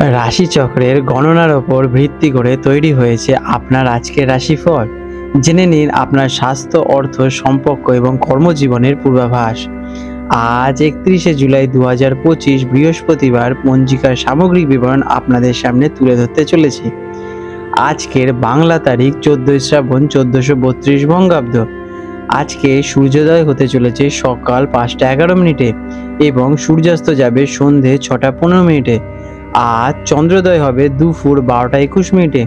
রাশিচক্রের গণনার ওপর ভিত্তি করে তৈরি হয়েছে আপনার আজকের রাশিফল। জেনে নিন আপনার স্বাস্থ্য, অর্থ, সম্পর্ক এবং কর্মজীবনের পূর্বাভাস। আজ 31শে জুলাই 2025 বৃহস্পতিবার পঞ্জিকার সামগ্রিক বিবরণ আপনাদের সামনে তুলে ধরতে চলেছি। আজকের বাংলা তারিখ 14 শ্রাবণ 1432 বঙ্গাব্দ। আজকে সূর্যোদয় হতে চলেছে সকাল 5টা 11 মিনিটে এবং সূর্যাস্ত যাবে সন্ধে 6টা 15 মিনিটে। আজ চন্দ্রোদয় হবে দুপুর 12টা 21 মিনিটে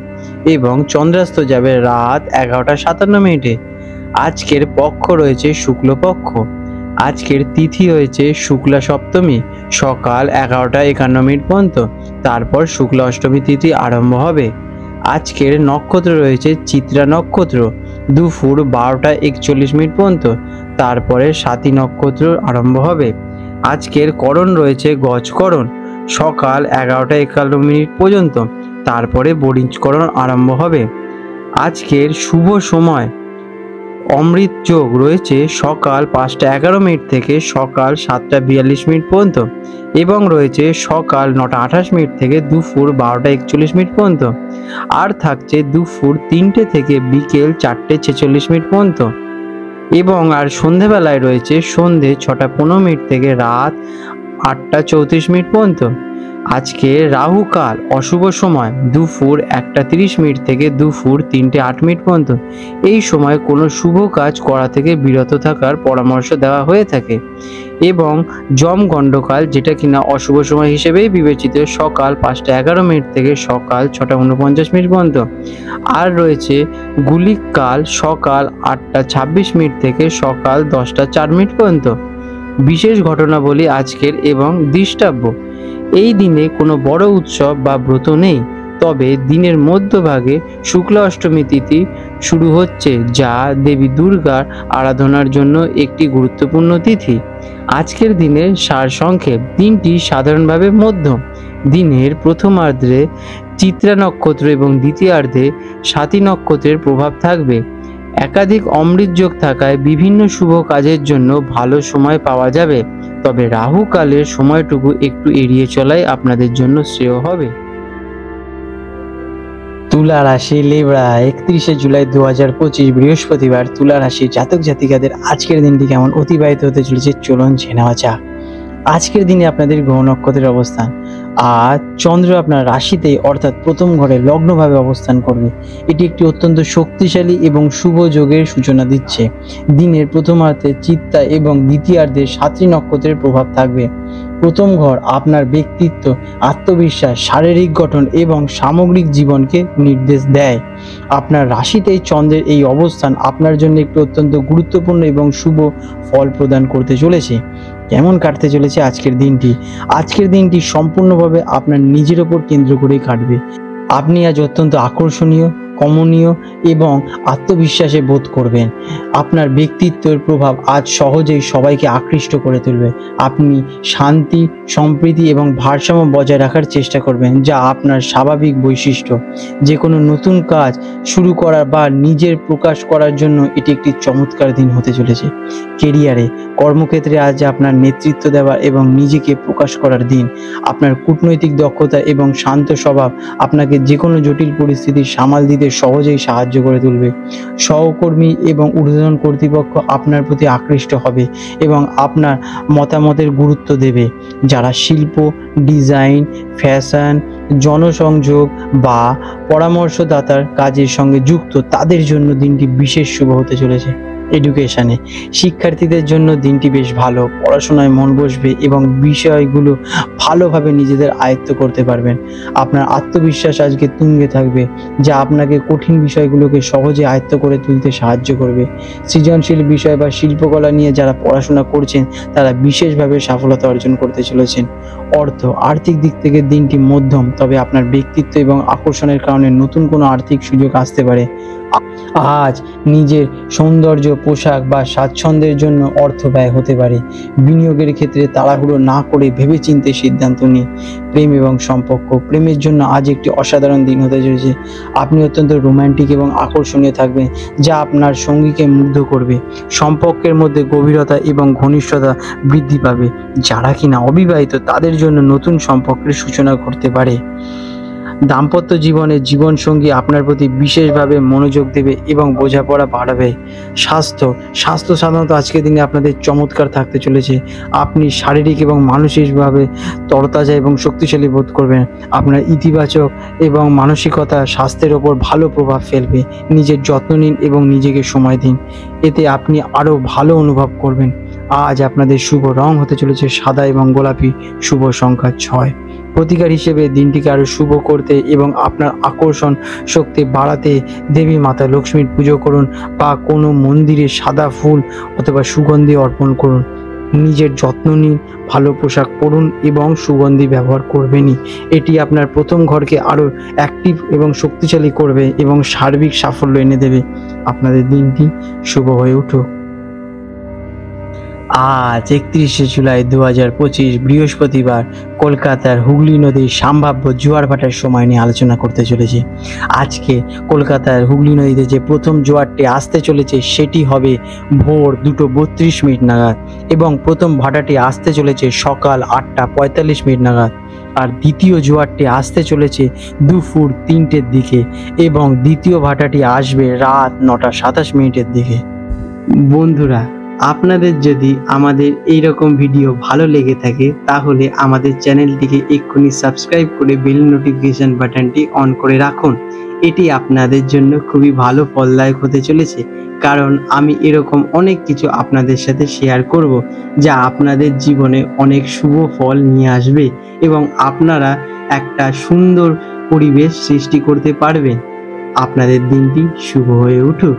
এবং চন্দ্রাস্ত যাবে রাত 11টা 57 মিনিটে। আজকের পক্ষ রয়েছে শুক্লপক্ষ। আজকের তিথি হয়েছে শুক্লা সপ্তমী সকাল 11টা 51 মিনিট পর্যন্ত, তারপর শুক্লা অষ্টমী তিথি আরম্ভ হবে। আজকের নক্ষত্র রয়েছে চিত্রা নক্ষত্র দুপুর 12টা 41 মিনিট পর্যন্ত, তারপরে স্বাতী নক্ষত্র আরম্ভ হবে। আজকের করণ রয়েছে গজকরণ সকাল 11টা 51 মিনিট পর্যন্ত, তারপরে বণিজকরণ আরম্ভ হবে। আজকের শুভ সময় অমৃত যোগ রয়েছে সকাল 5টা 11 মিনিট থেকে সকাল 7টা 42 মিনিট পর্যন্ত এবং রয়েছে সকাল 9টা 28 মিনিট থেকে দুপুর 12টা 41 মিনিট পর্যন্ত, আর থাকছে দুপুর 3টে থেকে বিকেল 4টে 46 মিনিট পর্যন্ত এবং আর সন্ধেবেলায় রয়েছে সন্ধে 6টা 15 মিনিট থেকে রাত 8টা 34 মিনিট পর্যন্ত। আজকে রাহু কাল অশুভ সময় দুপুর 1টা 30 মিনিট থেকে দুপুর 3টে 8 মিনিট পর্যন্ত। এই সময় কোনো শুভ কাজ করা থেকে বিরত থাকার পরামর্শ দেওয়া হয়ে থাকে এবং যম গণ্ডকাল, যেটা কিনা অশুভ সময় হিসেবেই বিবেচিত, সকাল 5টা 11 মিনিট থেকে সকাল 6টা 49 মিনিট পর্যন্ত। আর রয়েছে গুলিক কাল সকাল 8টা 26 মিনিট থেকে সকাল 10টা 4 মিনিট পর্যন্ত। বিশেষ ঘটনাবলী আজকের এবং দৃষ্টাব্য। এই দিনে কোনো বড় উৎসব বা ব্রত নেই, তবে দিনের মধ্যভাগে শুক্লা অষ্টমী তিথি শুরু হচ্ছে, যা দেবী দুর্গার আরাধনার জন্য একটি গুরুত্বপূর্ণ তিথি। আজকের দিনের সারসংক্ষেপ: দিনটি সাধারণভাবে মধ্যম। দিনের প্রথমার্ধে চিত্রা নক্ষত্র এবং দ্বিতীয়ার্ধে স্বাতী নক্ষত্রের প্রভাব থাকবে। একাধিক অমৃত যোগ থাকায় বিভিন্ন শুভ কাজের জন্য ভালো সময় পাওয়া যাবে, তবে রাহু কালের সময়টুকু একটু এড়িয়ে চলাই আপনাদের জন্য শ্রেয় হবে। তুলা রাশি লিব্রা, 31শে জুলাই 2025 বৃহস্পতিবার তুলা রাশি জাতক জাতিকাদের আজকের দিনটি কেমন অতিবাহিত হতে চলেছে চলুন জেনে নেওয়া যাক। আজকের দিনে আপনাদের গ্রহ নক্ষত্রের অবস্থান: আজ চন্দ্র আপনার রাশিতে অর্থাৎ প্রথম ঘরে লগ্নভাবে অবস্থান করবে। এটি একটি অত্যন্ত শক্তিশালী এবং শুভ যোগের সূচনা দিচ্ছে। দিনের প্রথমার্ধে চিত্তা এবং দ্বিতীয়ার্ধে স্বাতী নক্ষত্রের প্রভাব থাকবে। প্রথম ঘর আপনার ব্যক্তিত্ব, আত্মবিশ্বাস, শারীরিক গঠন এবং সামগ্রিক জীবনকে নির্দেশ দেয়। আপনার রাশিতেই চন্দ্রের এই অবস্থান আপনার জন্য একটি অত্যন্ত গুরুত্বপূর্ণ এবং শুভ ফল প্রদান করতে চলেছে। কেমন কাটতে চলেছে আজকের দিনটি? আজকের দিনটি সম্পূর্ণভাবে আপনার নিজের ওপর কেন্দ্র করেই কাটবে। আপনি আজ অত্যন্ত আকর্ষণীয়, কমনীয় এবং আত্মবিশ্বাসে বোধ করবেন। আপনার ব্যক্তিত্বের প্রভাব আজ সহজেই সবাইকে আকৃষ্ট করে তুলবে। আপনি শান্তি, সম্প্রীতি এবং ভারসাম্য বজায় রাখার চেষ্টা করবেন, যা আপনার স্বাভাবিক বৈশিষ্ট্য। যে কোনো নতুন কাজ শুরু করার বা নিজের প্রকাশ করার জন্য এটি একটি চমৎকার দিন হতে চলেছে। কেরিয়ারে, কর্মক্ষেত্রে আজ আপনার নেতৃত্ব দেওয়ার এবং নিজেকে প্রকাশ করার দিন। আপনার কূটনৈতিক দক্ষতা এবং শান্ত স্বভাব আপনাকে যে কোনো জটিল পরিস্থিতি সামাল দিতে সহজেই সাহায্য করে তুলবে। সহকর্মী এবং ঊর্ধ্বতন কর্তৃপক্ষ আপনার প্রতি আকৃষ্ট হবে এবং আপনার মতামতের গুরুত্ব দেবে। যারা শিল্প, ডিজাইন, ফ্যাশন, জনসংযোগ বা পরামর্শদাতার কাজের সঙ্গে যুক্ত, তাদের জন্য দিনটি বিশেষ শুভ হতে চলেছে। এডুকেশনে, শিক্ষার্থীদের জন্য দিনটি বেশ ভালো। পড়াশোনায় মন বসবে এবং বিষয়গুলো ভালোভাবে নিজেদের আয়ত্ত করতে পারবেন। আপনার আত্মবিশ্বাস আজকে তুঙ্গে থাকবে, যা আপনাকে কঠিন বিষয়গুলোকে সহজে আয়ত্ত করে তুলতে সাহায্য করবে। সৃজনশীল বিষয় বা শিল্পকলা নিয়ে যারা পড়াশোনা করছেন তারা বিশেষভাবে সফলতা অর্জন করতে চলেছেন। অর্থ, আর্থিক দিক থেকে দিনটি মধ্যম, তবে আপনার ব্যক্তিত্ব এবং আকর্ষণের কারণে নতুন কোনো আর্থিক সুযোগ আসতে পারে। আজ নিজের সৌন্দর্য, পোশাক বা স্বাচ্ছন্দ্যের জন্য অর্থ ব্যয় হতে পারে। বিনিয়োগের ক্ষেত্রে তাড়াহুড়ো না করে ভেবেচিন্তে সিদ্ধান্ত নিন। প্রেম এবং সম্পর্ক, প্রেমের জন্য আজ একটি অসাধারণ দিন হতে চলেছে। আপনি অত্যন্ত রোমান্টিক এবং আকর্ষণীয় থাকবেন, যা আপনার সঙ্গীকে মুগ্ধ করবে। সম্পর্কের মধ্যে গভীরতা এবং ঘনিষ্ঠতা বৃদ্ধি পাবে। যারা কিনা অবিবাহিত তাদের জন্য নতুন সম্পর্কের সূচনা করতে পারে। দাম্পত্য জীবনে জীবনসঙ্গী আপনার প্রতি বিশেষভাবে মনোযোগ দেবে এবং বোঝাপড়া বাড়াবে। স্বাস্থ্য সাধারণত আজকের দিনে আপনাদের চমৎকার থাকতে চলেছে। আপনি শারীরিক এবং মানসিকভাবে তরতাজা এবং শক্তিশালী বোধ করবেন। আপনার ইতিবাচক এবং মানসিকতা স্বাস্থ্যের ওপর ভালো প্রভাব ফেলবে। নিজের যত্ন নিন এবং নিজেকে সময় দিন, এতে আপনি আরও ভালো অনুভব করবেন। আজ আপনাদের শুভ রং হতে চলেছে সাদা এবং গোলাপি। শুভ সংখ্যা 6। প্রতিকার হিসেবে দিনটিকে আরও শুভ করতে এবং আপনার আকর্ষণ শক্তি বাড়াতে দেবী মাতা লক্ষ্মীর পুজো করুন বা কোনো মন্দিরে সাদা ফুল অথবা সুগন্ধি অর্পণ করুন। নিজের যত্ন নিন, ভালো পোশাক পরুন এবং সুগন্ধি ব্যবহার করবেনই। এটি আপনার প্রথম ঘরকে আরও অ্যাক্টিভ এবং শক্তিশালী করবে এবং সার্বিক সাফল্য এনে দেবে। আপনাদের দিনটি শুভ হয়ে উঠুক। আজ 31শে জুলাই 2025 বৃহস্পতিবার কলকাতার হুগলি নদীর সম্ভাব্য জোয়ার ভাটার সময় নিয়ে আলোচনা করতে চলেছি। আজকে কলকাতার হুগলি নদীতে যে প্রথম জোয়ারটি আসতে চলেছে সেটি হবে ভোর 2:32 নাগাদ এবং প্রথম ভাটাটি আসতে চলেছে সকাল 8:45 নাগাদ। আর দ্বিতীয় জোয়ারটি আসতে চলেছে দুপুর 3টের দিকে এবং দ্বিতীয় ভাটাটি আসবে রাত 9:27 দিকে। বন্ধুরা, আপনাদের যদি আমাদের এই রকম ভিডিও ভালো লেগে থাকে তাহলে আমাদের চ্যানেলটিকে এক্ষুনি সাবস্ক্রাইব করে বেল নোটিফিকেশন বাটনটি অন করে রাখুন। এটি আপনাদের জন্য খুবই ভালো ফলদায়ক হতে চলেছে, কারণ আমি এরকম অনেক কিছু আপনাদের সাথে শেয়ার করব যা আপনাদের জীবনে অনেক শুভ ফল নিয়ে আসবে এবং আপনারা একটা সুন্দর পরিবেশ সৃষ্টি করতে পারবেন। আপনাদের দিনটি শুভ হয়ে উঠুক।